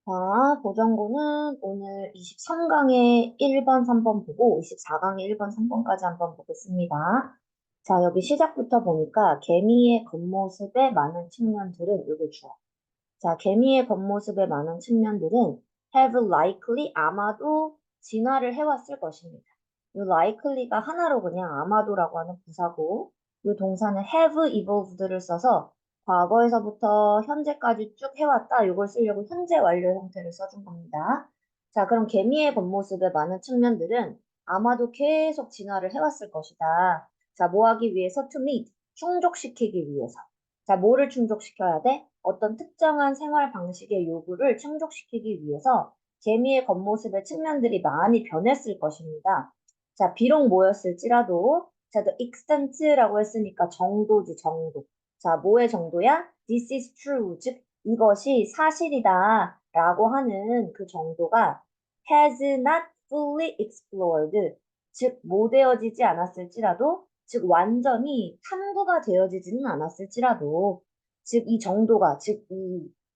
자, 보정고는 오늘 23강의 1번, 3번 보고 24강의 1번, 3번까지 한번 보겠습니다. 자, 여기 시작부터 보니까 개미의 겉모습의 많은 측면들은 요게 주어. 자, 개미의 겉모습의 많은 측면들은 have likely 아마도 진화를 해왔을 것입니다. 이 likely가 하나로 그냥 아마도라고 하는 부사고 이 동사는 have evolved를 써서 과거에서부터 현재까지 쭉 해왔다. 이걸 쓰려고 현재 완료 형태를 써준 겁니다. 자, 그럼 개미의 겉모습의 많은 측면들은 아마도 계속 진화를 해왔을 것이다. 자, 뭐 하기 위해서? to meet, 충족시키기 위해서. 자, 뭐를 충족시켜야 돼? 어떤 특정한 생활 방식의 요구를 충족시키기 위해서 개미의 겉모습의 측면들이 많이 변했을 것입니다. 자, 비록 뭐였을지라도, 자, the extent라고 했으니까 정도지, 정도. 자, 뭐의 정도야? This is true. 즉, 이것이 사실이다. 라고 하는 그 정도가 has not fully explored. 즉, 못 되어지지 않았을지라도, 즉, 완전히 탐구가 되어지지는 않았을지라도, 즉, 이 정도가, 즉,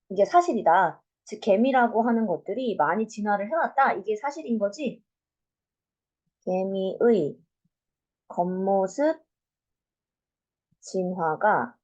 이게 사실이다. 즉, 개미라고 하는 것들이 많이 진화를 해왔다. 이게 사실인 거지. 개미의 겉모습 진화가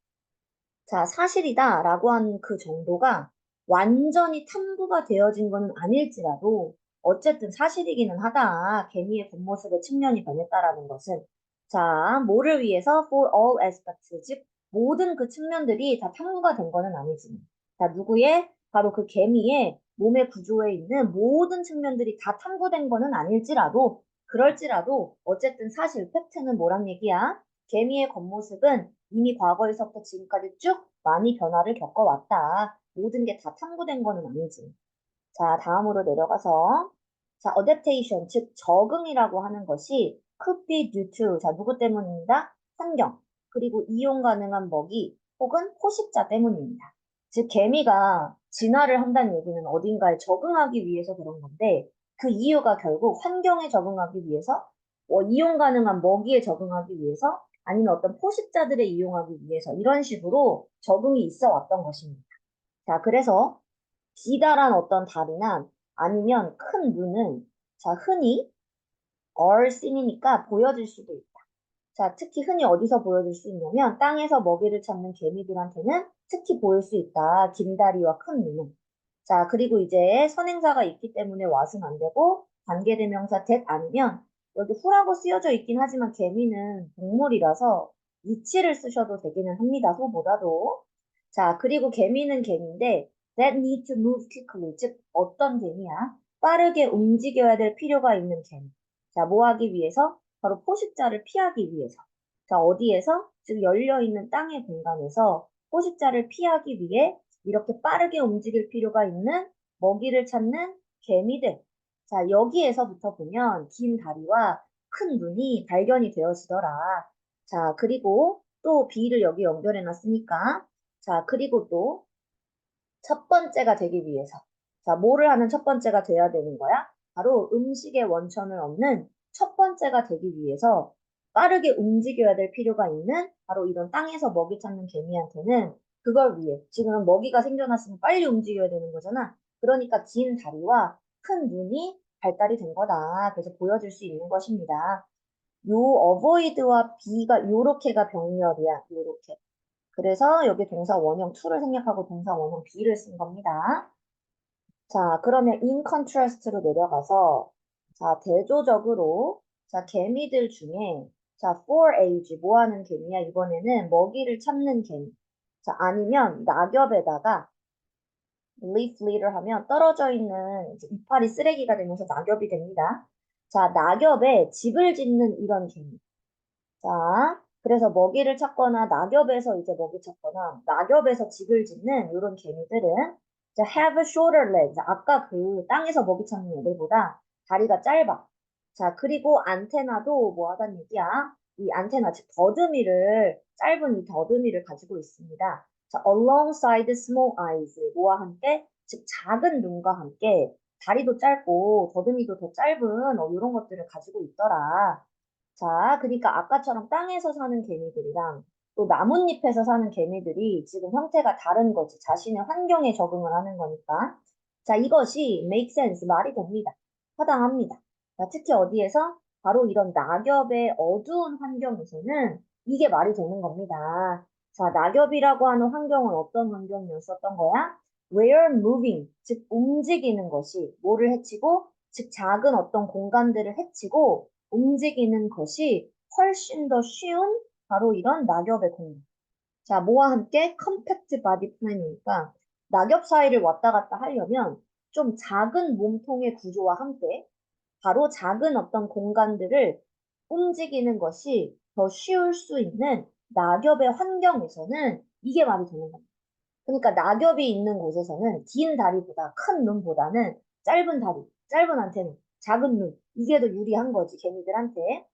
자, 사실이다 라고 하는 그 정도가 완전히 탐구가 되어진 건 아닐지라도 어쨌든 사실이기는 하다. 개미의 겉모습의 측면이 변했다라는 것은 자, 뭐를 위해서 for all aspects 즉 모든 그 측면들이 다 탐구가 된 거는 아니지. 자, 누구의? 바로 그 개미의 몸의 구조에 있는 모든 측면들이 다 탐구된 거는 아닐지라도 그럴지라도 어쨌든 사실 팩트는 뭐란 얘기야? 개미의 겉모습은 이미 과거에서부터 지금까지 쭉 많이 변화를 겪어왔다. 모든 게 다 탐구된 거는 아니지. 자, 다음으로 내려가서 자, adaptation, 즉 적응이라고 하는 것이 could be due to 자, 누구 때문입니다? 환경, 그리고 이용 가능한 먹이 혹은 포식자 때문입니다. 즉 개미가 진화를 한다는 얘기는 어딘가에 적응하기 위해서 그런 건데 그 이유가 결국 환경에 적응하기 위해서 이용 가능한 먹이에 적응하기 위해서 아니면 어떤 포식자들을 이용하기 위해서 이런 식으로 적응이 있어 왔던 것입니다. 자, 그래서 기다란 어떤 다리나 아니면 큰 눈은 자, 흔히 are seen이니까 보여질 수도 있다. 자, 특히 흔히 어디서 보여질 수 있냐면 땅에서 먹이를 찾는 개미들한테는 특히 보일 수 있다. 긴 다리와 큰 눈은. 자, 그리고 이제 선행사가 있기 때문에 what은 안 되고 관계대명사 that 아니면 여기 who라고 쓰여져 있긴 하지만 개미는 동물이라서 위치를 쓰셔도 되기는 합니다. who보다도. 자, 그리고 개미는 개미인데 that need to move quickly 즉 어떤 개미야? 빠르게 움직여야 될 필요가 있는 개미. 자, 뭐 하기 위해서? 바로 포식자를 피하기 위해서. 자, 어디에서? 즉 열려있는 땅의 공간에서 포식자를 피하기 위해 이렇게 빠르게 움직일 필요가 있는 먹이를 찾는 개미들. 자, 여기에서부터 보면 긴 다리와 큰 눈이 발견이 되어지더라. 자, 그리고 또 B를 여기 연결해 놨으니까. 자, 그리고 또 첫 번째가 되기 위해서. 자, 뭐를 하는 첫 번째가 돼야 되는 거야? 바로 음식의 원천을 얻는 첫 번째가 되기 위해서 빠르게 움직여야 될 필요가 있는 바로 이런 땅에서 먹이 찾는 개미한테는 그걸 위해 지금 먹이가 생겨났으면 빨리 움직여야 되는 거잖아. 그러니까 긴 다리와 큰 눈이 발달이 된 거다. 그래서 보여줄 수 있는 것입니다. 요 avoid와 be가 요렇게가 병렬이야. 요렇게. 그래서 여기 동사 원형 2를 생략하고 동사 원형 B를 쓴 겁니다. 자, 그러면 in contrast로 내려가서 자, 대조적으로 자, 개미들 중에 자, for age 뭐 하는 개미야? 이번에는 먹이를 찾는 개미. 자, 아니면 낙엽에다가 leaf litter 하면 떨어져 있는 이제 이파리 쓰레기가 되면서 낙엽이 됩니다. 자, 낙엽에 집을 짓는 이런 개미. 자, 그래서 먹이를 찾거나 낙엽에서 이제 먹이 찾거나 낙엽에서 집을 짓는 이런 개미들은 이제 have shorter legs. 아까 그 땅에서 먹이 찾는 애들보다 다리가 짧아. 자, 그리고 안테나도 뭐 하단 얘기야? 이 안테나, 즉 더듬이를 짧은 이 더듬이를 가지고 있습니다. 자, alongside small eyes. 뭐와 함께? 즉 작은 눈과 함께 다리도 짧고 더듬이도 더 짧은 이런 것들을 가지고 있더라. 자, 그러니까 아까처럼 땅에서 사는 개미들이랑 또 나뭇잎에서 사는 개미들이 지금 형태가 다른 거지. 자신의 환경에 적응을 하는 거니까. 자, 이것이 make sense, 말이 됩니다. 타당합니다. 자, 특히 어디에서? 바로 이런 낙엽의 어두운 환경에서는 이게 말이 되는 겁니다. 자, 낙엽이라고 하는 환경은 어떤 환경이었었던 거야? Where moving, 즉 움직이는 것이 뭐를 해치고, 즉 작은 어떤 공간들을 해치고 움직이는 것이 훨씬 더 쉬운 바로 이런 낙엽의 공간. 자, 뭐와 함께 컴팩트 바디 플랜이니까 낙엽 사이를 왔다 갔다 하려면 좀 작은 몸통의 구조와 함께 바로 작은 어떤 공간들을 움직이는 것이 더 쉬울 수 있는 낙엽의 환경에서는 이게 말이 되는 겁니다. 그러니까 낙엽이 있는 곳에서는 긴 다리보다 큰 눈보다는 짧은 다리, 짧은 안테나, 작은 눈, 이게 더 유리한 거지, 개미들한테.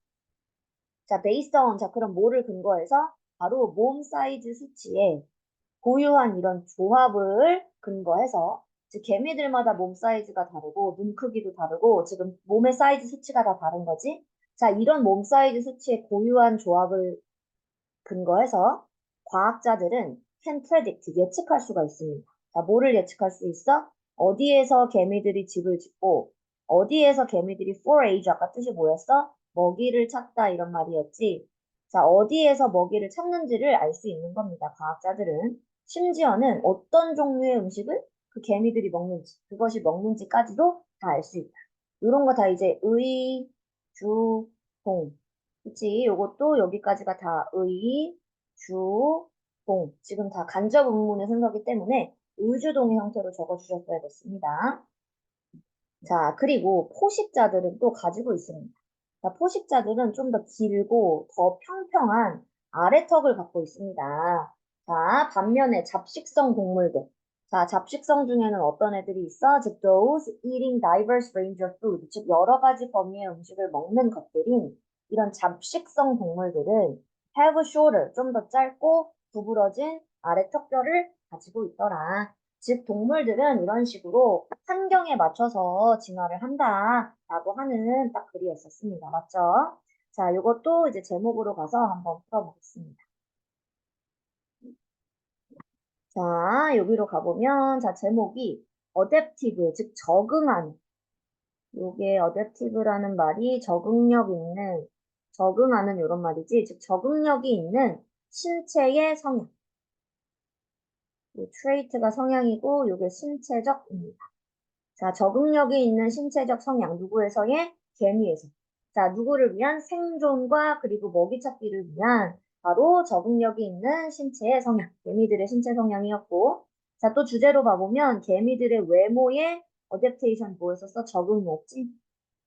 자, based on, 자, 그럼 뭐를 근거해서? 바로 몸 사이즈 수치에 고유한 이런 조합을 근거해서, 즉, 개미들마다 몸 사이즈가 다르고, 눈 크기도 다르고, 지금 몸의 사이즈 수치가 다 다른 거지? 자, 이런 몸 사이즈 수치의 고유한 조합을 근거해서 과학자들은 can predict, 예측할 수가 있습니다. 자, 뭐를 예측할 수 있어? 어디에서 개미들이 집을 짓고, 어디에서 개미들이 forage, 아까 뜻이 뭐였어? 먹이를 찾다 이런 말이었지. 자, 어디에서 먹이를 찾는지를 알 수 있는 겁니다. 과학자들은. 심지어는 어떤 종류의 음식을 그 개미들이 먹는지, 그것이 먹는지까지도 다 알 수 있다. 이런 거 다 이제 의, 주, 동. 그치? 요것도 여기까지가 다 의, 주, 동. 지금 다 간접 의문의 순서기 때문에 의주동의 형태로 적어주셨어야 됐습니다. 자, 그리고 포식자들은 또 가지고 있습니다. 자, 포식자들은 좀 더 길고 더 평평한 아래턱을 갖고 있습니다. 자, 반면에 잡식성 동물들. 자, 잡식성 중에는 어떤 애들이 있어? 즉, those eating diverse range of food. 즉, 여러 가지 범위의 음식을 먹는 것들인 이런 잡식성 동물들은 have shorter, 좀 더 짧고 구부러진 아래턱뼈를 가지고 있더라. 즉, 동물들은 이런 식으로 환경에 맞춰서 진화를 한다라고 하는 딱 글이었었습니다. 맞죠? 자, 이것도 이제 제목으로 가서 한번 풀어보겠습니다. 자, 여기로 가보면, 자, 제목이 어댑티브, 즉 적응하는. 요게 어댑티브라는 말이 적응력 있는, 적응하는 이런 말이지, 즉 적응력이 있는 신체의 성향. 이 트레이트가 성향이고, 요게 신체적입니다. 자, 적응력이 있는 신체적 성향, 누구에서의? 개미에서. 자, 누구를 위한? 생존과 그리고 먹이 찾기를 위한 바로 적응력이 있는 신체의 성향, 개미들의 신체 성향이었고, 자, 또 주제로 봐보면 개미들의 외모에 어댑테이션 뭐였었어? 적응이었지?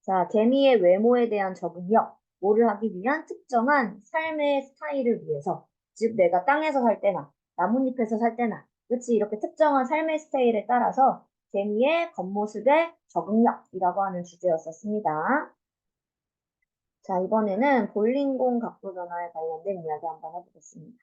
자, 개미의 외모에 대한 적응력, 뭐를 하기 위한 특정한 삶의 스타일을 위해서, 즉 내가 땅에서 살 때나 나뭇잎에서 살 때나, 그치? 이렇게 특정한 삶의 스타일에 따라서 개미의 겉모습의 적응력이라고 하는 주제였었습니다. 자, 이번에는 볼링공 각도 변화에 관련된 이야기 한번 해보겠습니다.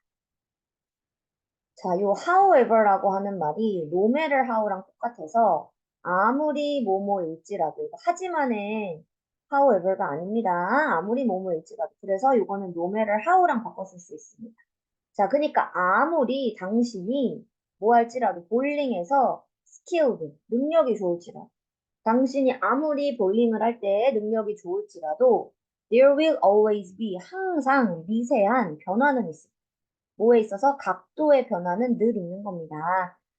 자, 요 however라고 하는 말이 no matter how랑 똑같아서 아무리 뭐뭐일지라도, 이거 하지만의 however가 아닙니다. 아무리 뭐뭐일지라도. 그래서 이거는 no matter how랑 바꿔 쓸 수 있습니다. 자, 그러니까 아무리 당신이 뭐 할지라도 볼링에서 skilled, 능력이 좋을지라도, 당신이 아무리 볼링을 할 때 능력이 좋을지라도 there will always be, 항상 미세한 변화는 있습니다. 뭐에 있어서? 각도의 변화는 늘 있는 겁니다.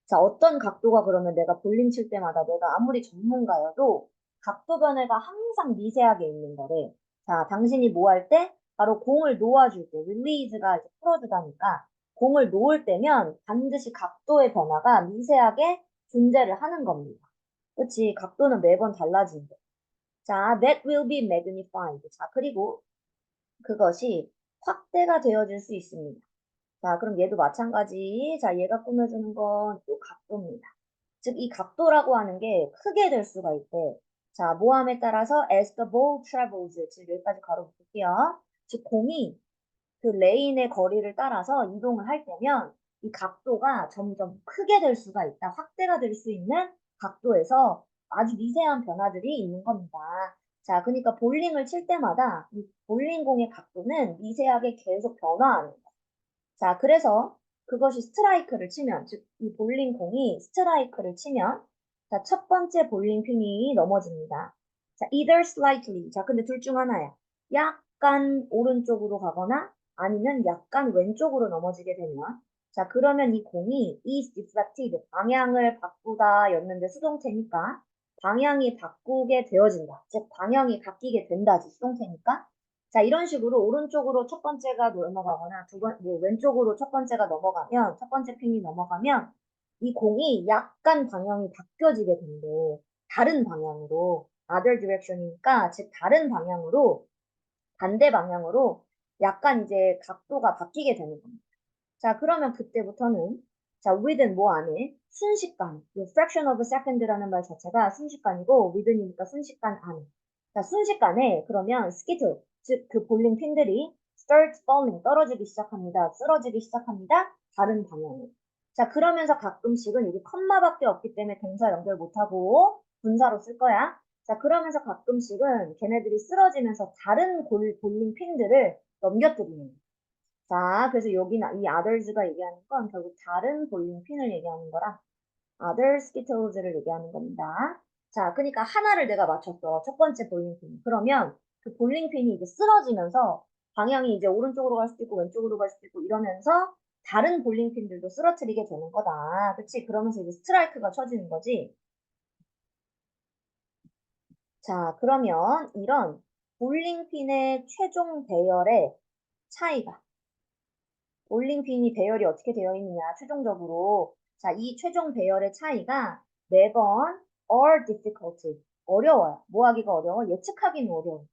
자, 어떤 각도가, 그러면 내가 볼링 칠 때마다 내가 아무리 전문가여도 각도 변화가 항상 미세하게 있는 거래. 자, 당신이 뭐 할 때? 바로 공을 놓아줄 때, 릴리즈가 이제 풀어주다니까 공을 놓을 때면 반드시 각도의 변화가 미세하게 존재를 하는 겁니다. 그치? 각도는 매번 달라진대. 자, that will be magnified. 자, 그리고 그것이 확대가 되어질 수 있습니다. 자, 그럼 얘도 마찬가지. 자, 얘가 꾸며주는 건 또 각도입니다. 즉, 이 각도라고 하는 게 크게 될 수가 있대. 자, 모함에 따라서 as the ball travels. 지금 여기까지 가로 볼게요. 즉, 공이 그 레인의 거리를 따라서 이동을 할 때면 이 각도가 점점 크게 될 수가 있다. 확대가 될 수 있는 각도에서 아주 미세한 변화들이 있는 겁니다. 자, 그러니까 볼링을 칠 때마다 이 볼링공의 각도는 미세하게 계속 변화하는 거예요. 자, 그래서 그것이 스트라이크를 치면, 즉, 이 볼링공이 스트라이크를 치면, 자, 첫 번째 볼링핀이 넘어집니다. 자, either slightly. 자, 근데 둘 중 하나야. 약간 오른쪽으로 가거나 아니면 약간 왼쪽으로 넘어지게 되면 자, 그러면 이 공이 is deflected. 방향을 바꾸다 였는데 수동태니까 방향이 바꾸게 되어진다. 즉, 방향이 바뀌게 된다지, 수동태니까. 자, 이런 식으로 오른쪽으로 첫 번째가 넘어가거나 왼쪽으로 첫 번째가 넘어가면, 첫 번째 핀이 넘어가면 이 공이 약간 방향이 바뀌어지게 된대. 다른 방향으로. other direction이니까, 즉, 다른 방향으로, 반대 방향으로 약간 이제 각도가 바뀌게 되는 겁니다. 자, 그러면 그때부터는 자, within 뭐 안에 순식간, 이 fraction of a second라는 말 자체가 순식간이고 within이니까 순식간 안에. 자, 순식간에 그러면 skittle, 즉 그 볼링 핀들이 start falling, 떨어지기 시작합니다. 쓰러지기 시작합니다. 다른 방향으로. 자, 그러면서 가끔씩은 여기 컴마밖에 없기 때문에 동사 연결 못하고 분사로 쓸 거야. 자, 그러면서 가끔씩은 걔네들이 쓰러지면서 다른 볼링 핀들을 넘겨뜨리는 거야. 자, 그래서 여기는 이 others가 얘기하는 건 결국 다른 볼링핀을 얘기하는 거라 other skittles를 얘기하는 겁니다. 자, 그러니까 하나를 내가 맞췄어. 첫 번째 볼링핀. 그러면 그 볼링핀이 이제 쓰러지면서 방향이 이제 오른쪽으로 갈 수도 있고 왼쪽으로 갈 수도 있고 이러면서 다른 볼링핀들도 쓰러뜨리게 되는 거다. 그치? 그러면서 이제 스트라이크가 쳐지는 거지. 자, 그러면 이런 볼링핀의 최종 배열의 차이가 볼링핀이 배열이 어떻게 되어 있느냐, 최종적으로. 자, 이 최종 배열의 차이가 매번 are difficult. 어려워요. 뭐 하기가 어려워? 예측하기는 어려워.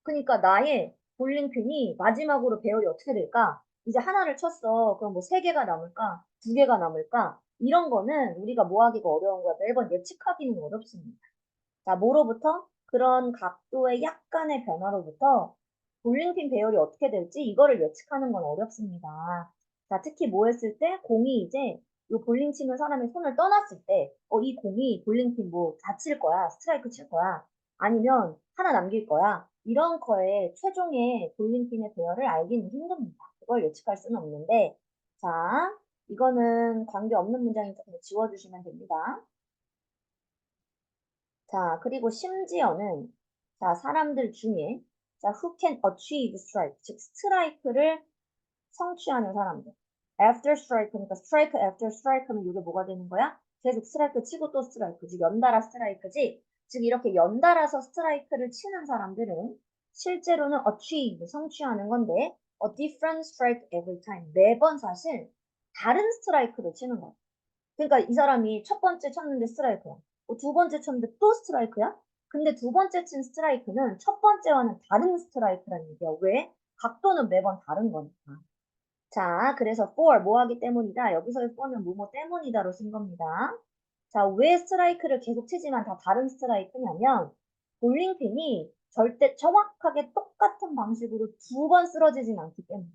그러니까 나의 볼링핀이 마지막으로 배열이 어떻게 될까? 이제 하나를 쳤어. 그럼 뭐 세 개가 남을까? 두 개가 남을까? 이런 거는 우리가 뭐 하기가 어려운 거야. 매번 예측하기는 어렵습니다. 자, 뭐로부터? 그런 각도의 약간의 변화로부터 볼링핀 배열이 어떻게 될지 이거를 예측하는 건 어렵습니다. 자, 특히 뭐 했을 때 공이 이제 이 볼링 치는 사람의 손을 떠났을 때, 이 공이 볼링핀 뭐 다칠 거야, 스트라이크 칠 거야, 아니면 하나 남길 거야. 이런 거에 최종의 볼링핀의 배열을 알기는 힘듭니다. 그걸 예측할 수는 없는데, 자, 이거는 관계없는 문장이니까 그냥 지워주시면 됩니다. 자, 그리고 심지어는 자, 사람들 중에 자, who can achieve strike, 즉 스트라이크를 성취하는 사람들. after strike, 그러니까 strike after strike면 이게 뭐가 되는 거야? 계속 스트라이크 치고 또 스트라이크, 즉 연달아 스트라이크지. 즉 이렇게 연달아서 스트라이크를 치는 사람들은 실제로는 achieve, 성취하는 건데 a different strike every time. 매번 사실 다른 스트라이크를 치는 거야. 그러니까 이 사람이 첫 번째 쳤는데 스트라이크야. 두 번째 쳤는데 또 스트라이크야? 근데 두 번째 친 스트라이크는 첫 번째와는 다른 스트라이크라는 얘기야. 왜? 각도는 매번 다른 거니까. 자, 그래서 for 뭐 하기 때문이다. 여기서의 for는 뭐뭐 때문이다로 쓴 겁니다. 자, 왜 스트라이크를 계속 치지만 다 다른 스트라이크냐면 볼링핀이 절대 정확하게 똑같은 방식으로 두 번 쓰러지진 않기 때문에.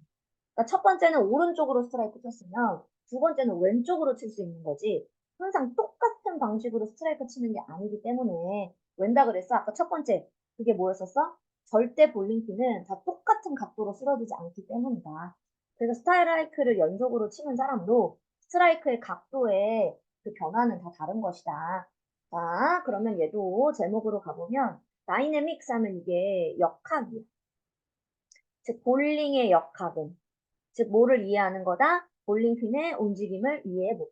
그러니까 첫 번째는 오른쪽으로 스트라이크 쳤으면 두 번째는 왼쪽으로 칠 수 있는 거지. 항상 똑같은 방식으로 스트라이크 치는 게 아니기 때문에 웬다 그랬어? 아까 첫 번째 그게 뭐였었어? 절대 볼링핀은 다 똑같은 각도로 쓰러지지 않기 때문이다. 그래서 스트라이크를 연속으로 치는 사람도 스트라이크의 각도의 그 변화는 다 다른 것이다. 자, 그러면 얘도 제목으로 가보면 다이내믹스 하면 이게 역학이야. 즉 볼링의 역학은 즉 뭐를 이해하는 거다? 볼링핀의 움직임을 이해해보기.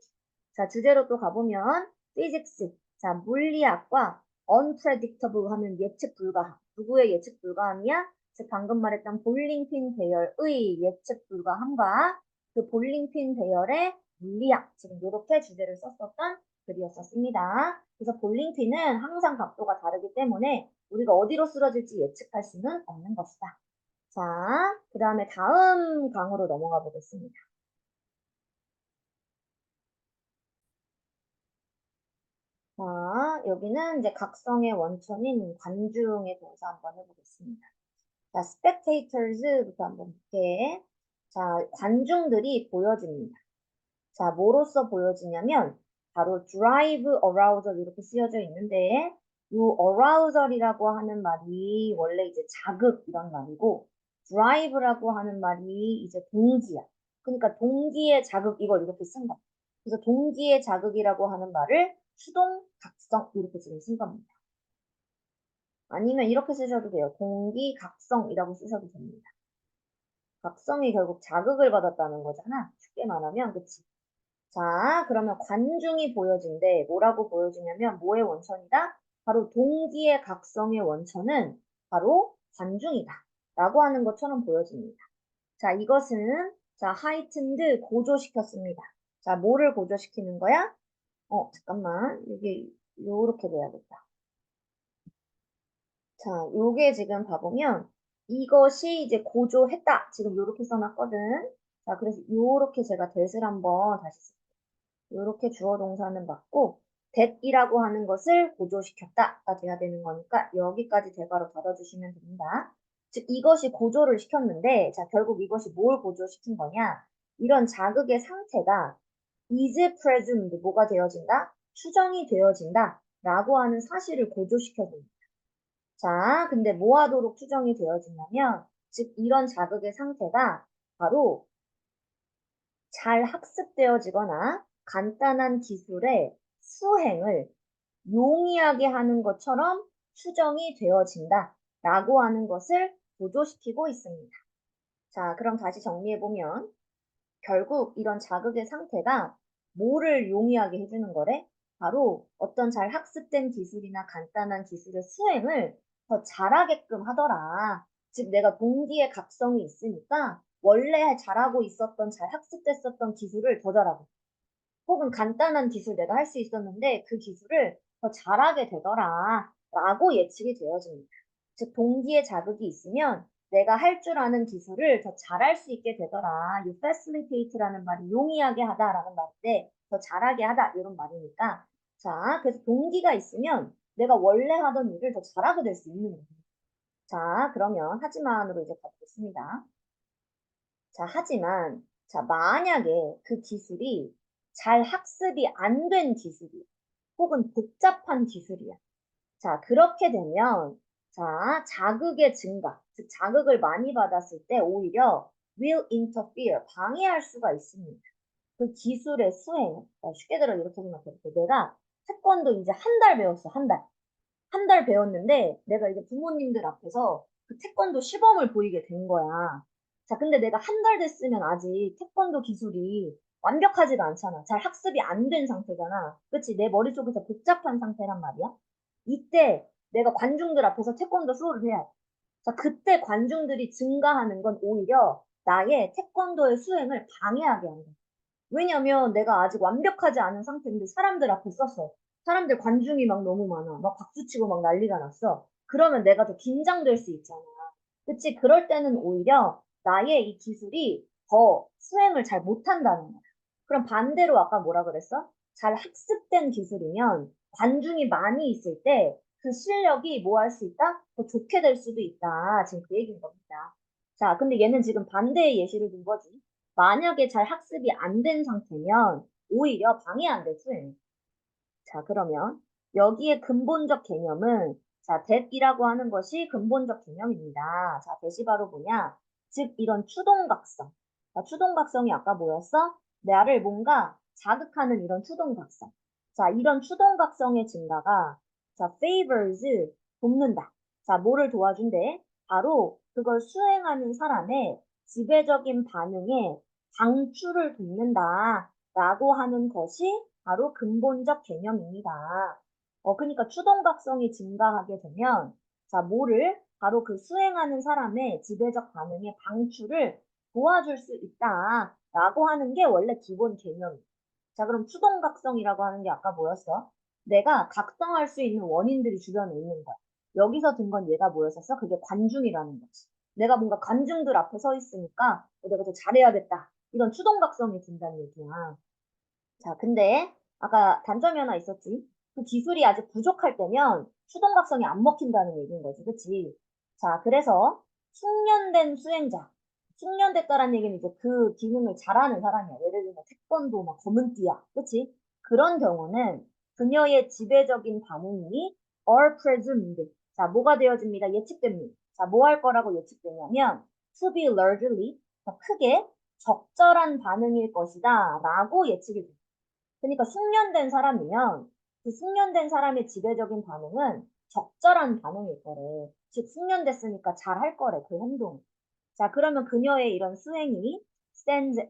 자, 주제로 또 가보면 physics, 자, 물리학과 unpredictable 하면 예측 불가함. 누구의 예측 불가함이야? 즉 방금 말했던 볼링핀 배열의 예측 불가함과 그 볼링핀 배열의 물리학, 지금 이렇게 주제를 썼었던 글이었었습니다. 그래서 볼링핀은 항상 각도가 다르기 때문에 우리가 어디로 쓰러질지 예측할 수는 없는 것이다. 자, 그 다음에 다음 강으로 넘어가 보겠습니다. 자, 여기는 이제 각성의 원천인 관중에 대해서 한번 해보겠습니다. 자, spectators부터 한번 볼게. 자, 관중들이 보여집니다. 자, 뭐로써 보여지냐면 바로 drive arousal 이렇게 쓰여져 있는데 이 arousal이라고 하는 말이 원래 이제 자극 이런 말이고 drive라고 하는 말이 이제 동기야. 그러니까 동기의 자극 이걸 이렇게 쓴다. 그래서 동기의 자극이라고 하는 말을 추동, 각성 이렇게 지금 쓴 겁니다. 아니면 이렇게 쓰셔도 돼요. 동기, 각성이라고 쓰셔도 됩니다. 각성이 결국 자극을 받았다는 거잖아. 쉽게 말하면, 그치? 자, 그러면 관중이 보여진대. 뭐라고 보여지냐면, 뭐의 원천이다? 바로 동기의 각성의 원천은 바로 관중이다. 라고 하는 것처럼 보여집니다. 자, 이것은, 자, heightened 고조시켰습니다. 자, 뭐를 고조시키는 거야? 잠깐만. 이게, 요렇게 돼야겠다. 자, 요게 지금 봐보면 이것이 이제 고조했다. 지금 요렇게 써놨거든. 자, 그래서 요렇게 제가 that을 한번 다시 쓸게요. 요렇게 주어 동사는 맞고 that이라고 하는 것을 고조시켰다가 돼야 되는 거니까 여기까지 대괄호 닫아주시면 됩니다. 즉 이것이 고조를 시켰는데 자, 결국 이것이 뭘 고조시킨 거냐? 이런 자극의 상태가 is presumed 뭐가 되어진다? 추정이 되어진다. 라고 하는 사실을 고조시켜줍니다. 자, 근데 뭐 하도록 추정이 되어지냐면, 즉, 이런 자극의 상태가 바로 잘 학습되어지거나 간단한 기술의 수행을 용이하게 하는 것처럼 추정이 되어진다. 라고 하는 것을 보조시키고 있습니다. 자, 그럼 다시 정리해보면, 결국 이런 자극의 상태가 뭐를 용이하게 해주는 거래? 바로 어떤 잘 학습된 기술이나 간단한 기술의 수행을 더 잘하게끔 하더라. 즉 내가 동기의 각성이 있으니까 원래 잘하고 있었던 잘 학습됐었던 기술을 더 잘하고 혹은 간단한 기술 내가 할 수 있었는데 그 기술을 더 잘하게 되더라. 라고 예측이 되어집니다. 즉 동기의 자극이 있으면 내가 할 줄 아는 기술을 더 잘할 수 있게 되더라. 이 facilitate라는 말이 용이하게 하다라는 말인데 더 잘하게 하다 이런 말이니까 자 그래서 동기가 있으면 내가 원래 하던 일을 더 잘하게 될 수 있는 거예요. 자 그러면 하지만으로 이제 가보겠습니다. 자 하지만 자 만약에 그 기술이 잘 학습이 안 된 기술이야. 혹은 복잡한 기술이야. 자, 그렇게 되면, 자, 자극의 증가, 즉, 자극을 많이 받았을 때 오히려 will interfere, 방해할 수가 있습니다. 그 기술의 수행, 쉽게 들어 이렇게 생각해볼게. 내가 태권도 이제 한 달 배웠어, 한 달. 한 달 배웠는데 내가 이제 부모님들 앞에서 그 태권도 시범을 보이게 된 거야. 자, 근데 내가 한 달 됐으면 아직 태권도 기술이 완벽하지가 않잖아. 잘 학습이 안 된 상태잖아. 그치? 내 머릿속에서 복잡한 상태란 말이야. 이때 내가 관중들 앞에서 태권도 수업을 해야 돼. 자, 그때 관중들이 증가하는 건 오히려 나의 태권도의 수행을 방해하게 한다. 왜냐면 내가 아직 완벽하지 않은 상태인데 사람들 앞에 썼어. 사람들 관중이 막 너무 많아. 막 박수치고 막 난리가 났어. 그러면 내가 더 긴장될 수 있잖아. 그치? 그럴 때는 오히려 나의 이 기술이 더 수행을 잘 못한다는 거야. 그럼 반대로 아까 뭐라 그랬어? 잘 학습된 기술이면 관중이 많이 있을 때 그 실력이 뭐 할 수 있다? 더 좋게 될 수도 있다. 지금 그 얘기인 겁니다. 자, 근데 얘는 지금 반대의 예시를 든 거지. 만약에 잘 학습이 안 된 상태면 오히려 방해 안 돼, 수행. 자, 그러면 여기에 근본적 개념은 자, that이라고 하는 것이 근본적 개념입니다. 자, that이 바로 뭐냐? 즉, 이런 추동각성. 자, 추동각성이 아까 뭐였어? 나를 뭔가 자극하는 이런 추동각성. 자, 이런 추동각성의 증가가 자, favors 돕는다. 자, 뭐를 도와준대? 바로 그걸 수행하는 사람의 지배적인 반응에 방출을 돕는다. 라고 하는 것이 바로 근본적 개념입니다. 그러니까 추동각성이 증가하게 되면, 자, 뭐를? 바로 그 수행하는 사람의 지배적 반응의 방출을 도와줄 수 있다. 라고 하는 게 원래 기본 개념이에요. 자, 그럼 추동각성이라고 하는 게 아까 뭐였어? 내가 각성할 수 있는 원인들이 주변에 있는 거야. 여기서 든 건 얘가 뭐였었어? 그게 관중이라는 거지. 내가 뭔가 관중들 앞에 서 있으니까 내가 더 잘해야겠다. 이런 추동각성이 든다는 얘기야. 자, 근데 아까 단점이 하나 있었지. 그 기술이 아직 부족할 때면 추동각성이 안 먹힌다는 얘기인 거지. 그치? 자, 그래서 숙련된 수행자. 숙련됐다라는 얘기는 이제 그 기능을 잘하는 사람이야. 예를 들면 태권도 막 검은띠야. 그치? 그런 경우는 그녀의 지배적인 반응이 are presumed. 자, 뭐가 되어집니다. 예측됩니다. 자, 뭐 할 거라고 예측되냐면 to be largely, 크게 적절한 반응일 것이다 라고 예측이 됩니다. 그러니까 숙련된 사람이면 그 숙련된 사람의 지배적인 반응은 적절한 반응일 거래. 즉, 숙련됐으니까 잘 할 거래, 그 행동. 자, 그러면 그녀의 이런 수행이 stand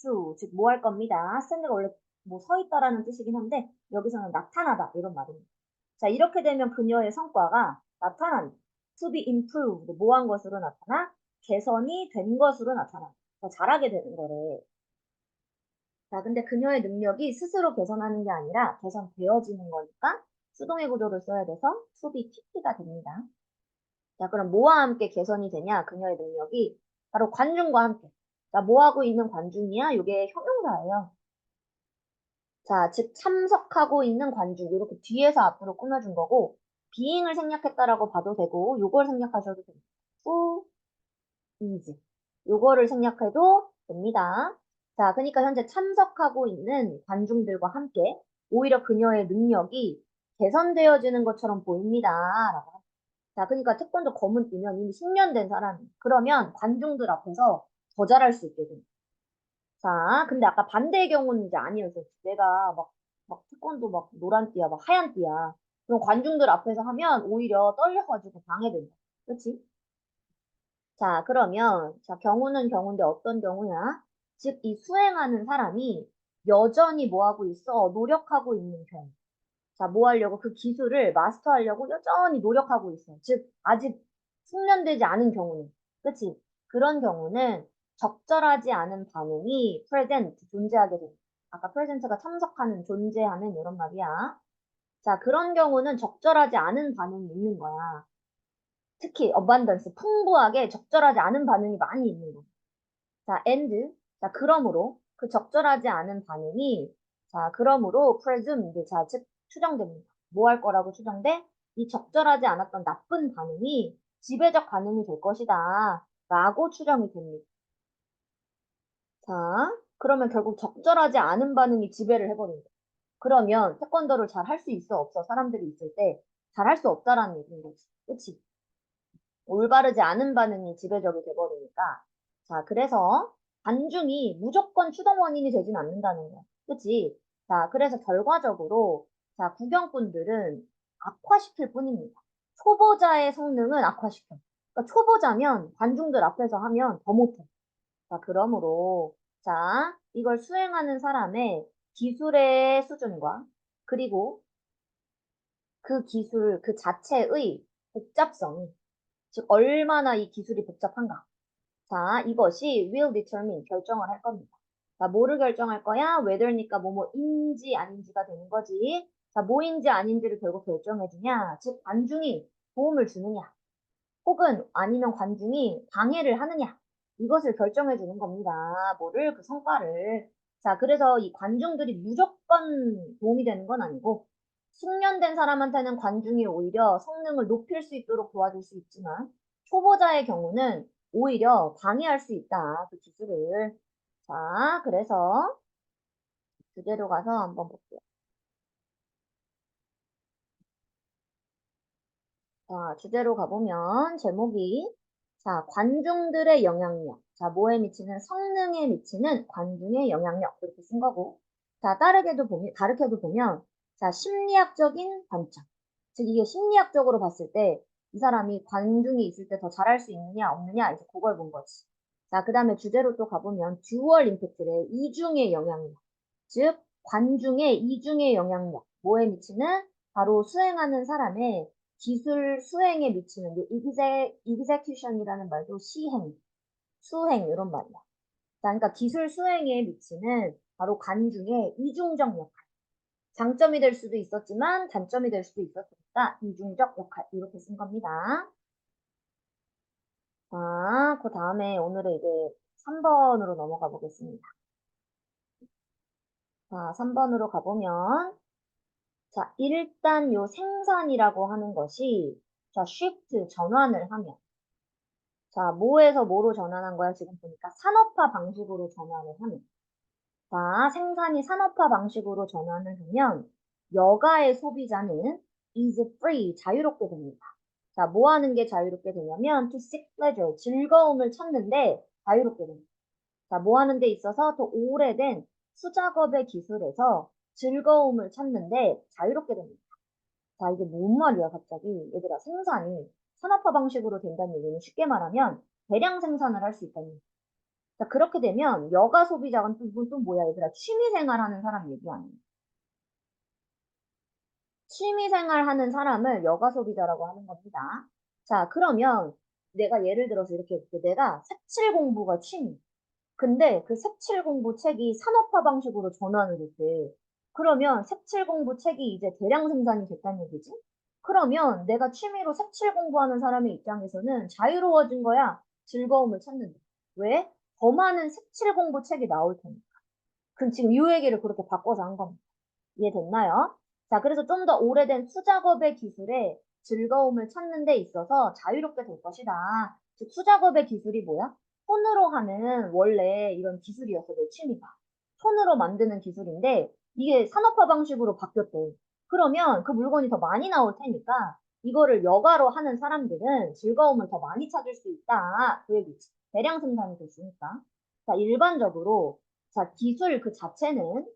to, 즉, 뭐 할 겁니다. stand가 원래 뭐 서 있다라는 뜻이긴 한데, 여기서는 나타나다, 이런 말입니다. 자, 이렇게 되면 그녀의 성과가 나타난, to be improved, 뭐 한 것으로 나타나? 개선이 된 것으로 나타나. 더 잘하게 되는 거래. 자, 근데 그녀의 능력이 스스로 개선하는 게 아니라 개선되어지는 거니까 수동의 구조를 써야 돼서 to be PP가 됩니다. 자, 그럼 뭐와 함께 개선이 되냐? 그녀의 능력이 바로 관중과 함께. 자, 뭐 하고 있는 관중이야? 이게 형용사예요. 자, 즉 참석하고 있는 관중. 이렇게 뒤에서 앞으로 꾸며준 거고 being을 생략했다라고 봐도 되고 요걸 생략하셔도 됩니다. who is. 요거를 생략해도 됩니다. 자, 그러니까 현재 참석하고 있는 관중들과 함께 오히려 그녀의 능력이 개선되어지는 것처럼 보입니다. 라고. 자, 그러니까 태권도 검은 뛰면 이미 숙련된 사람이. 그러면 관중들 앞에서 더 잘할 수 있게 됩니다. 자, 근데 아까 반대의 경우는 이제 아니어서 내가 막 태권도 막 노란 띠야, 막 하얀 띠야. 그럼 관중들 앞에서 하면 오히려 떨려가지고 방해된다. 그렇지? 자, 그러면, 자, 경우는 경우인데 어떤 경우야? 즉, 이 수행하는 사람이 여전히 뭐 하고 있어? 노력하고 있는 경우. 자, 뭐 하려고? 그 기술을 마스터하려고 여전히 노력하고 있어. 즉, 아직 숙련되지 않은 경우는. 그치? 그런 경우는 적절하지 않은 반응이 present, 존재하게 됩니다. 아까 presen트가 참석하는, 존재하는 이런 말이야. 자, 그런 경우는 적절하지 않은 반응이 있는 거야. 특히 abundance, 풍부하게 적절하지 않은 반응이 많이 있는 거. 자, and. 자, 그러므로 그 적절하지 않은 반응이 자, 그러므로 presumed. 자, 즉 추정됩니다. 뭐 할 거라고 추정돼? 이 적절하지 않았던 나쁜 반응이 지배적 반응이 될 것이다. 라고 추정이 됩니다. 자, 그러면 결국 적절하지 않은 반응이 지배를 해버린다. 그러면 태권도를 잘 할 수 있어 없어? 사람들이 있을 때 잘 할 수 없다라는 얘기인 거지. 그치? 올바르지 않은 반응이 지배적이 돼버리니까. 자, 그래서 반중이 무조건 추동 원인이 되진 않는다는 거야. 그치? 자, 그래서 결과적으로, 자, 구경꾼들은 악화시킬 뿐입니다. 초보자의 성능은 악화시켜. 그러니까 초보자면 관중들 앞에서 하면 더 못해. 자, 그러므로, 자, 이걸 수행하는 사람의 기술의 수준과 그리고 그 기술 그 자체의 복잡성이 즉 얼마나 이 기술이 복잡한가. 자, 이것이 will determine 결정을 할 겁니다. 자, 뭐를 결정할 거야? whether니까 뭐뭐인지 아닌지가 되는 거지. 자, 뭐인지 아닌지를 결국 결정해 주냐? 즉 관중이 도움을 주느냐, 혹은 아니면 관중이 방해를 하느냐. 이것을 결정해 주는 겁니다. 뭐를 그 성과를. 자, 그래서 이 관중들이 무조건 도움이 되는 건 아니고 숙련된 사람한테는 관중이 오히려 성능을 높일 수 있도록 도와줄 수 있지만 초보자의 경우는 오히려 방해할 수 있다. 그 기술을. 자, 그래서 주제로 가서 한번 볼게요. 자, 주제로 가보면 제목이 자, 관중들의 영향력. 자, 뭐에 미치는 성능에 미치는 관중의 영향력. 이렇게 쓴 거고. 자, 다르게도 보면 자, 심리학적인 관점. 즉 이게 심리학적으로 봤을 때 이 사람이 관중이 있을 때 더 잘할 수 있느냐 없느냐 이제 그걸 본 거지. 자, 그다음에 주제로 또 가보면 듀얼 임팩트의 이중의 영향력. 즉 관중의 이중의 영향력. 뭐에 미치는 바로 수행하는 사람의 기술 수행에 미치는 이 execution이라는 말도 시행, 수행 이런 말이야. 자, 그러니까 기술 수행에 미치는 바로 관중의 이중적 역할. 장점이 될 수도 있었지만 단점이 될 수도 있었으니까 이중적 역할 이렇게 쓴 겁니다. 자, 그 다음에 오늘은 이제 3번으로 넘어가 보겠습니다. 자, 3번으로 가보면 자, 일단 요 생산이라고 하는 것이 자, shift 전환을 하면 자, 뭐에서 뭐로 전환한 거야? 지금 보니까 산업화 방식으로 전환을 하면. 자, 생산이 산업화 방식으로 전환을 하면 여가의 소비자는 is free, 자유롭게 됩니다. 자, 뭐 하는 게 자유롭게 되냐면 to seek pleasure, 즐거움을 찾는데 자유롭게 됩니다. 자, 뭐 하는 데 있어서 더 오래된 수작업의 기술에서 즐거움을 찾는데 자유롭게 됩니다. 자, 이게 뭔 말이야, 갑자기. 얘들아, 생산이 산업화 방식으로 된다는 얘기는 쉽게 말하면 대량 생산을 할 수 있다는 얘기. 자, 그렇게 되면 여가 소비자가 또 뭐야, 얘들아? 취미 생활하는 사람 얘기 아니야. 취미 생활하는 사람을 여가 소비자라고 하는 겁니다. 자, 그러면 내가 예를 들어서 이렇게 해볼게. 내가 색칠 공부가 취미. 근데 그 색칠 공부 책이 산업화 방식으로 전환을 했대. 그러면 색칠 공부 책이 이제 대량 생산이 됐다는 얘기지? 그러면 내가 취미로 색칠 공부하는 사람의 입장에서는 자유로워진 거야. 즐거움을 찾는다. 왜? 더 많은 색칠 공부 책이 나올 테니까. 그럼 지금 이 얘기를 그렇게 바꿔서 한 겁니다. 이해됐나요? 자, 그래서 좀 더 오래된 수작업의 기술에 즐거움을 찾는 데 있어서 자유롭게 될 것이다. 즉, 수작업의 기술이 뭐야? 손으로 하는 원래 이런 기술이었어, 내 취미가. 손으로 만드는 기술인데 이게 산업화 방식으로 바뀌었대. 그러면 그 물건이 더 많이 나올 테니까 이거를 여가로 하는 사람들은 즐거움을 더 많이 찾을 수 있다. 그 얘기지. 대량 생산이 됐으니까. 자, 일반적으로 자, 기술 그 자체는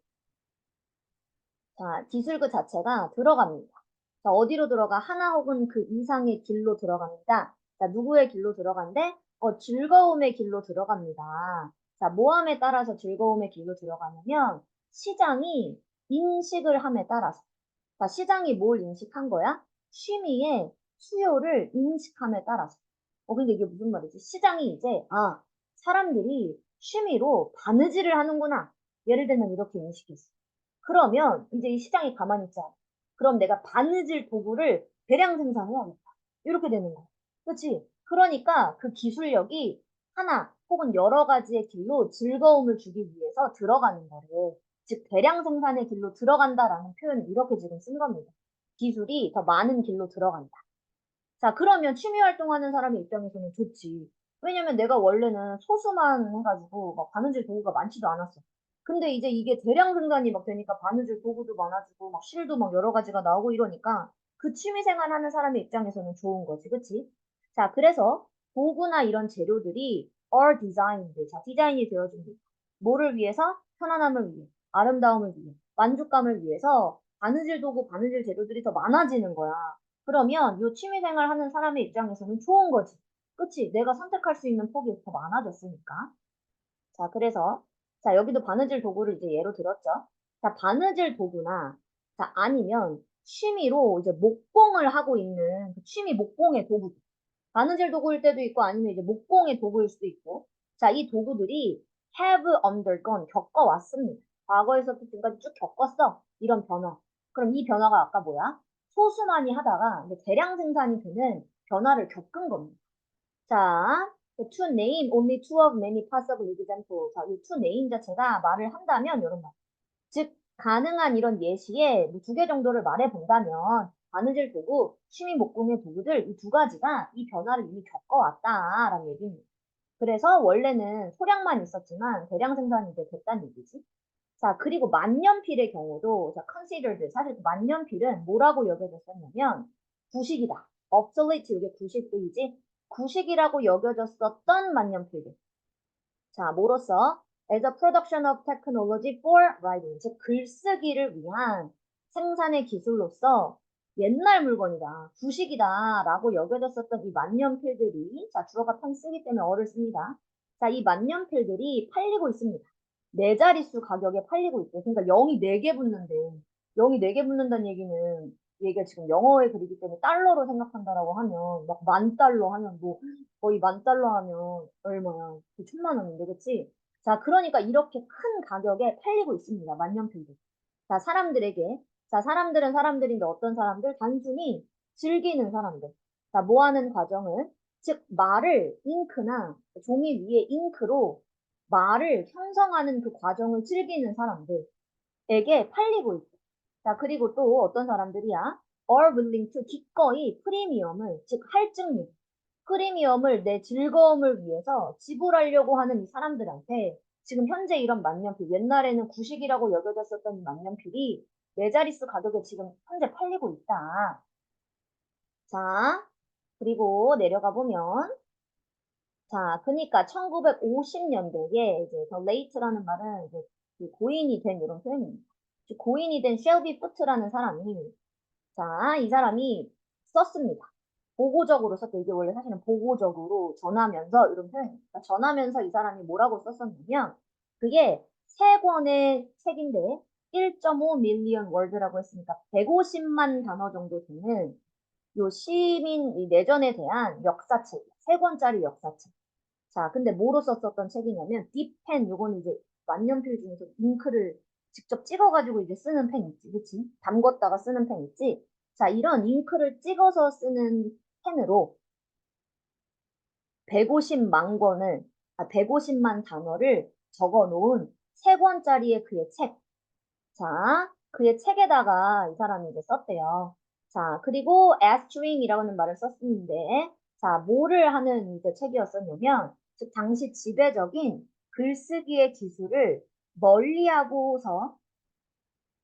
자, 기술 그 자체가 들어갑니다. 자, 어디로 들어가? 하나 혹은 그 이상의 길로 들어갑니다. 자, 누구의 길로 들어간대? 즐거움의 길로 들어갑니다. 자, 뭐함에 따라서 즐거움의 길로 들어가냐면 시장이 인식을 함에 따라서. 자, 시장이 뭘 인식한 거야? 취미의 수요를 인식함에 따라서. 근데 이게 무슨 말이지? 시장이 이제, 사람들이 취미로 바느질을 하는구나. 예를 들면 이렇게 인식했어. 그러면 이제 이 시장이 가만히 있잖아. 그럼 내가 바느질 도구를 대량 생산해야겠다. 이렇게 되는 거야. 그렇지? 그러니까 그 기술력이 하나 혹은 여러 가지의 길로 즐거움을 주기 위해서 들어가는 거를 즉 대량 생산의 길로 들어간다라는 표현을 이렇게 지금 쓴 겁니다. 기술이 더 많은 길로 들어간다. 자, 그러면 취미 활동하는 사람의 입장에서는 좋지. 왜냐면 내가 원래는 소수만 해가지고 막 바느질 도구가 많지도 않았어. 근데 이제 이게 대량 생산이 막 되니까 바느질 도구도 많아지고 막 실도 막 여러 가지가 나오고 이러니까 그 취미 생활 하는 사람의 입장에서는 좋은 거지. 그치? 자, 그래서 도구나 이런 재료들이 are designed. 자, 디자인이 되어줍니다. 뭐를 위해서? 편안함을 위해, 아름다움을 위해, 만족감을 위해서 바느질 도구, 바느질 재료들이 더 많아지는 거야. 그러면 요 취미생활 하는 사람의 입장에서는 좋은 거지. 그치? 내가 선택할 수 있는 폭이 더 많아졌으니까. 자, 그래서, 자, 여기도 바느질 도구를 이제 예로 들었죠. 자, 바느질 도구나, 자, 아니면 취미로 이제 목공을 하고 있는 그 취미 목공의 도구. 바느질 도구일 때도 있고 아니면 이제 목공의 도구일 수도 있고. 자, 이 도구들이 have undergone, 겪어왔습니다. 과거에서부터 지금까지 쭉 겪었어. 이런 변화. 그럼 이 변화가 아까 뭐야? 소수만이 하다가 이제 대량 생산이 되는 변화를 겪은 겁니다. 자, to name only two of many possible examples. 자, 이 to name 자체가 말을 한다면 이런 말. 즉, 가능한 이런 예시에 두 개 정도를 말해 본다면 바느질 도구, 취미 목공의 도구들 이 두 가지가 이 변화를 이미 겪어왔다라는 얘기입니다. 그래서 원래는 소량만 있었지만 대량 생산이 이제 됐다는 얘기지. 자, 그리고 만년필의 경우도 자, considered 사실 그 만년필은 뭐라고 여겨졌었냐면 구식이다. obsolete 이게 구식이지. 구식이라고 여겨졌었던 만년필들. 자, 뭐로써 as a production of technology for writing, 즉 글쓰기를 위한 생산의 기술로서 옛날 물건이다, 구식이다 라고 여겨졌었던 이 만년필들이 자, 주어가 편 쓰기 때문에 어를 씁니다. 자, 이 만년필들이 팔리고 있습니다. 네 자릿수 가격에 팔리고 있대. 그러니까 0이 4개 붙는데 0이 4개 붙는다는 얘기는 얘가 지금 영어의 글이기 때문에 달러로 생각한다라고 하면 막 10,000달러 하면 뭐 거의 10,000달러 하면 얼마야? 9천만 원인데, 그치? 자, 그러니까 이렇게 큰 가격에 팔리고 있습니다. 만년필들. 자, 사람들에게. 자, 사람들은 사람들인데 어떤 사람들? 단순히 즐기는 사람들. 자, 뭐 하는 과정을? 즉, 말을 잉크나 종이 위에 잉크로 말을 형성하는 그 과정을 즐기는 사람들에게 팔리고 있다. 자, 그리고 또 어떤 사람들이야? are willing to 기꺼이 프리미엄을, 즉 할증률, 프리미엄을 내 즐거움을 위해서 지불하려고 하는 이 사람들한테 지금 현재 이런 만년필, 옛날에는 구식이라고 여겨졌었던 이 만년필이 네 자릿수 가격에 지금 현재 팔리고 있다. 자, 그리고 내려가 보면 자, 그러니까 1950년대에 이제 더 레이트라는 말은 이제 그 고인이 된 이런 표현입니다. 즉 고인이 된 쉘비 푸트라는 사람이 자, 이 사람이 썼습니다. 보고적으로 썼대. 이게 원래 사실은 보고적으로 전하면서 이런 표현입니다. 그러니까 전하면서 이 사람이 뭐라고 썼었냐면 그게 세 권의 책인데 1.5 밀리언 월드라고 했으니까 150만 단어 정도 되는 요 시민 이 내전에 대한 역사책, 세 권짜리 역사책. 자, 근데 뭐로 썼었던 책이냐면 딥펜 요거는 이제 만년필 중에서 잉크를 직접 찍어가지고 이제 쓰는 펜 있지, 그치? 담궜다가 쓰는 펜 있지? 자, 이런 잉크를 찍어서 쓰는 펜으로 150만 권을, 150만 단어를 적어 놓은 세 권짜리의 그의 책. 자, 그의 책에다가 이 사람이 이제 썼대요. 자, 그리고 astering이라는 말을 썼는데, 자, 뭐를 하는 이제 책이었었냐면, 즉, 당시 지배적인 글쓰기의 기술을 멀리하고서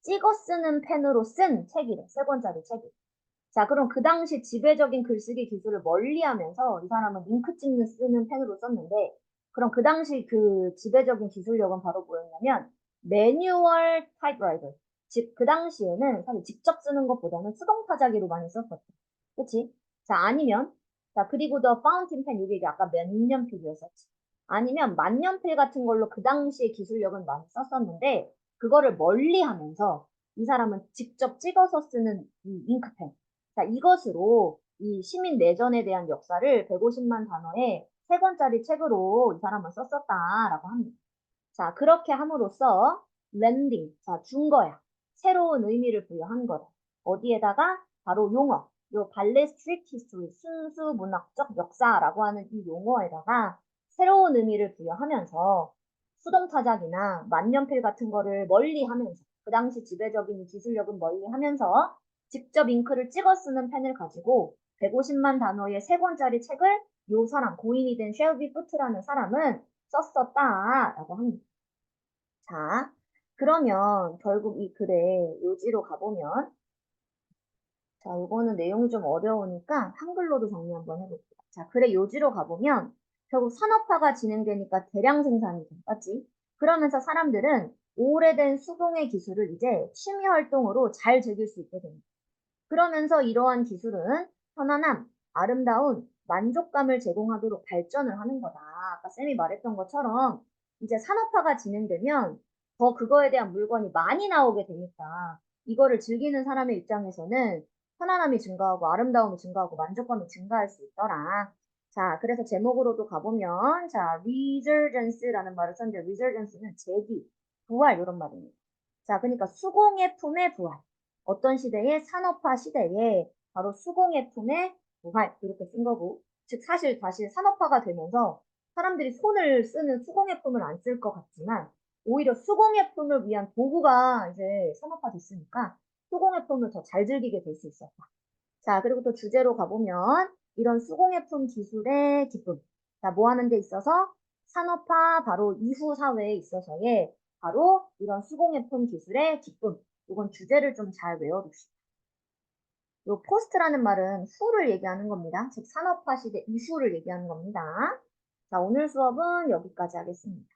찍어 쓰는 펜으로 쓴 책이래. 세 권짜리 책이. 자, 그럼 그 당시 지배적인 글쓰기 기술을 멀리하면서 이 사람은 잉크 찍는 쓰는 펜으로 썼는데, 그럼 그 당시 그 지배적인 기술력은 바로 뭐였냐면 매뉴얼 타이프라이터. 즉, 그 당시에는 사실 직접 쓰는 것보다는 수동 타자기로 많이 썼었대. 그치? 자, 아니면 자, 그리고 더 파운틴 펜 이게 아까 만년필이었었지. 아니면 만년필 같은 걸로 그 당시의 기술력은 많이 썼었는데 그거를 멀리하면서 이 사람은 직접 찍어서 쓰는 이 잉크펜. 자, 이것으로 이 시민 내전에 대한 역사를 150만 단어의 세 권짜리 책으로 이 사람은 썼었다라고 합니다. 자, 그렇게 함으로써 랜딩, 자, 준 거야. 새로운 의미를 부여한 거다. 어디에다가? 바로 용어, 요 발레스트릭 히스토리, 순수 문학적 역사라고 하는 이 용어에다가 새로운 의미를 부여하면서 수동타작이나 만년필 같은 거를 멀리 하면서 그 당시 지배적인 기술력은 멀리 하면서 직접 잉크를 찍어 쓰는 펜을 가지고 150만 단어의 세 권짜리 책을 요 사람, 고인이 된 쉘비 푸트라는 사람은 썼었다라고 합니다. 자, 그러면 결국 이 글의 요지로 가보면 자, 이거는 내용이 좀 어려우니까 한글로도 정리 한번 해볼게요. 자, 글의 요지로 가보면 결국 산업화가 진행되니까 대량 생산이 돼, 맞지? 그러면서 사람들은 오래된 수공예 기술을 이제 취미 활동으로 잘 즐길 수 있게 됩니다. 그러면서 이러한 기술은 편안함, 아름다운 만족감을 제공하도록 발전을 하는 거다. 아까 쌤이 말했던 것처럼 이제 산업화가 진행되면 더 그거에 대한 물건이 많이 나오게 되니까 이거를 즐기는 사람의 입장에서는 편안함이 증가하고 아름다움이 증가하고 만족감이 증가할 수 있더라. 자, 그래서 제목으로도 가보면 자, resurgence라는 말을 썼는데 resurgence는 재기, 부활 이런 말입니다. 자, 그러니까 수공예 품의 부활. 어떤 시대에 산업화 시대에 바로 수공예품의 부활 이렇게 쓴 거고 즉 사실 산업화가 되면서 사람들이 손을 쓰는 수공예품을 안 쓸 것 같지만 오히려 수공예품을 위한 도구가 이제 산업화됐으니까 수공예품을 더 잘 즐기게 될 수 있었다. 자, 그리고 또 주제로 가보면 이런 수공예품 기술의 기쁨. 자, 뭐 하는 데 있어서 산업화 바로 이후 사회에 있어서의 바로 이런 수공예품 기술의 기쁨. 이건 주제를 좀 잘 외워둡시다. 요 포스트라는 말은 후를 얘기하는 겁니다. 즉 산업화 시대 이후를 얘기하는 겁니다. 자, 오늘 수업은 여기까지 하겠습니다.